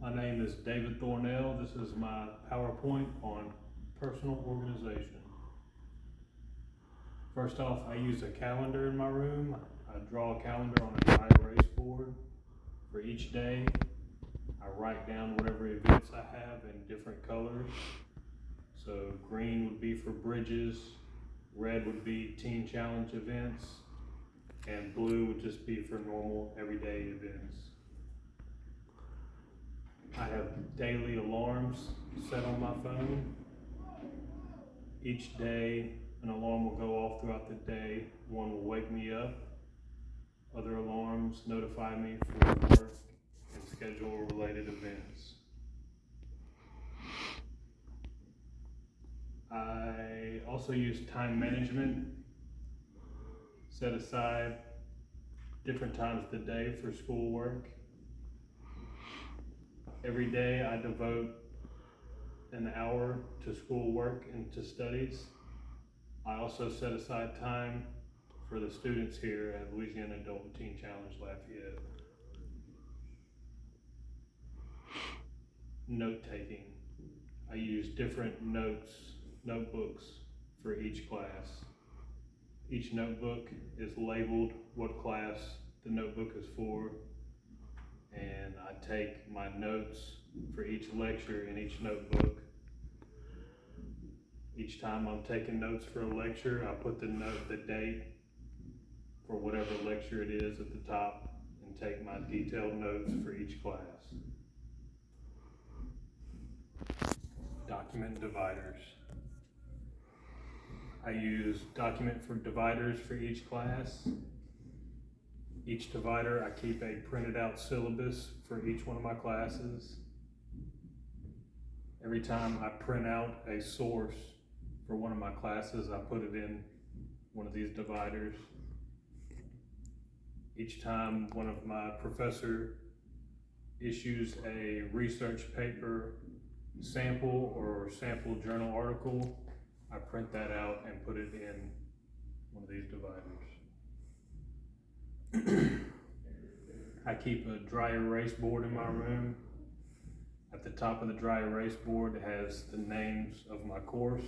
My name is David Thornell. This is my PowerPoint on personal organization. First off, I use a calendar in my room. I draw a calendar on a dry erase board for each day. I write down whatever events I have in different colors. So green would be for bridges, red would be teen challenge events, and blue would just be for normal everyday events. I have daily alarms set on my phone. Each day, an alarm will go off throughout the day. One will wake me up. Other alarms notify me for work and schedule related events. I also use time management. Set aside different times of the day for schoolwork. Every day I devote an hour to schoolwork and to studies. I also set aside time for the students here at Louisiana Adult and Teen Challenge Lafayette. Note taking. I use different notebooks for each class. Each notebook is labeled what class the notebook is for, and I take my notes for each lecture in each notebook. Each time I'm taking notes for a lecture, I put the date for whatever lecture it is at the top and take my detailed notes for each class. Document dividers. I use document for dividers for each class. Each divider, I keep a printed out syllabus for each one of my classes. Every time I print out a source for one of my classes, I put it in one of these dividers. Each time one of my professor issues a research paper sample or sample journal article, I print that out and put it in one of these dividers. I keep a dry erase board in my room. At the top of the dry erase board it has the names of my course.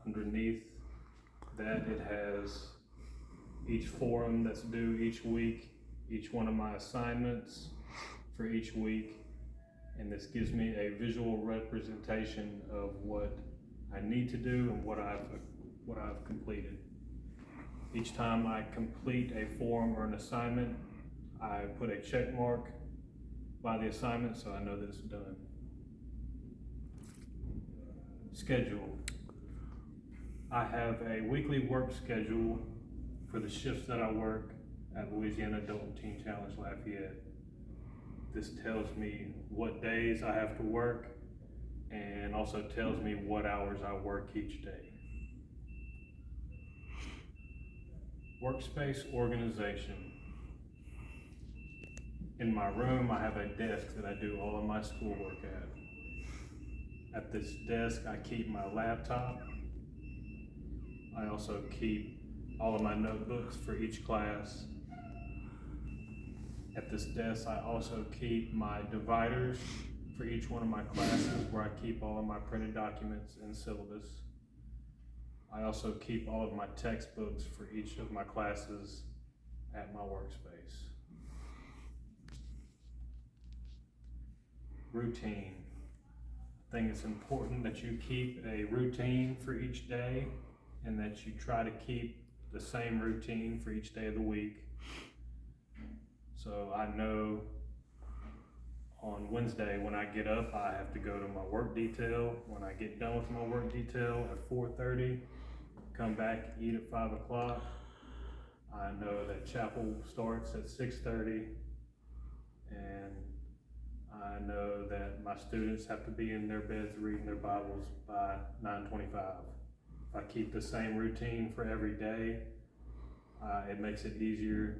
Underneath that it has each forum that's due each week, each one of my assignments for each week, and this gives me a visual representation of what I need to do and what I've completed. Each time I complete a forum or an assignment, I put a check mark by the assignment so I know that it's done. Schedule. I have a weekly work schedule for the shifts that I work at Louisiana Adult and Teen Challenge Lafayette. This tells me what days I have to work and also tells me what hours I work each day. Workspace organization. In my room, I have a desk that I do all of my schoolwork at. At this desk, I keep my laptop. I also keep all of my notebooks for each class. At this desk, I also keep my dividers for each one of my classes where I keep all of my printed documents and syllabus. I also keep all of my textbooks for each of my classes at my workspace. Routine. I think it's important that you keep a routine for each day and that you try to keep the same routine for each day of the week. So I know on Wednesday when I get up, I have to go to my work detail. When I get done with my work detail at 4:30, come back, eat at 5 o'clock. I know that chapel starts at 6:30, and I know that my students have to be in their beds reading their Bibles by 9:25. If I keep the same routine for every day, it makes it easier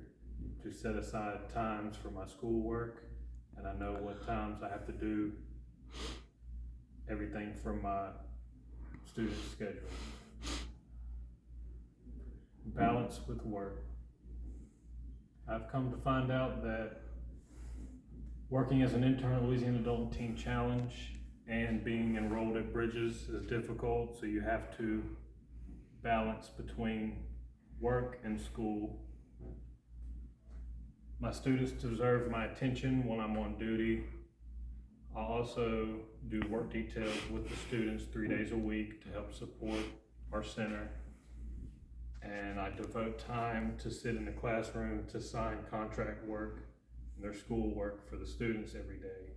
to set aside times for my schoolwork, and I know what times I have to do everything from my student schedule. Balance with work. I've come to find out that Working as an intern at Louisiana Adult and Teen Challenge and being enrolled at Bridges is difficult, so you have to balance between work and school. My students deserve my attention when I'm on duty. I also do work details with the students 3 days a week to help support our center. And I devote time to sit in the classroom to sign contract work and their school work for the students every day.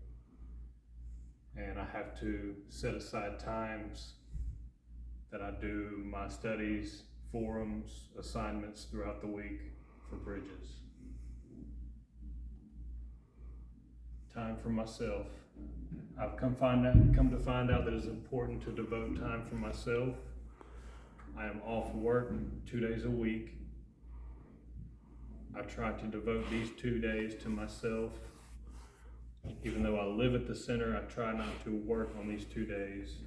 And I have to set aside times that I do my studies, forums, assignments throughout the week for Bridges. Time for myself. I've come to find out that it's important to devote time for myself. I am off work 2 days a week. I try to devote these 2 days to myself. Even though I live at the center, I try not to work on these 2 days.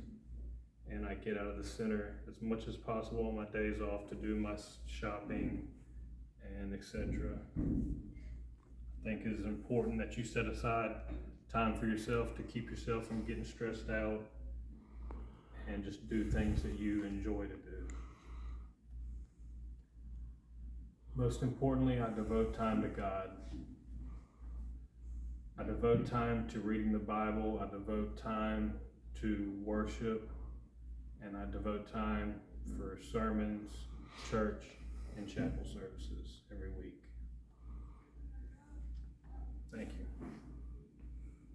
And I get out of the center as much as possible on my days off to do my shopping and etc. I think it is important that you set aside time for yourself to keep yourself from getting stressed out and just do things that you enjoy to do. Most importantly, I devote time to God. I devote time to reading the Bible, I devote time to worship, and I devote time for sermons, church, and chapel services every week. Thank you.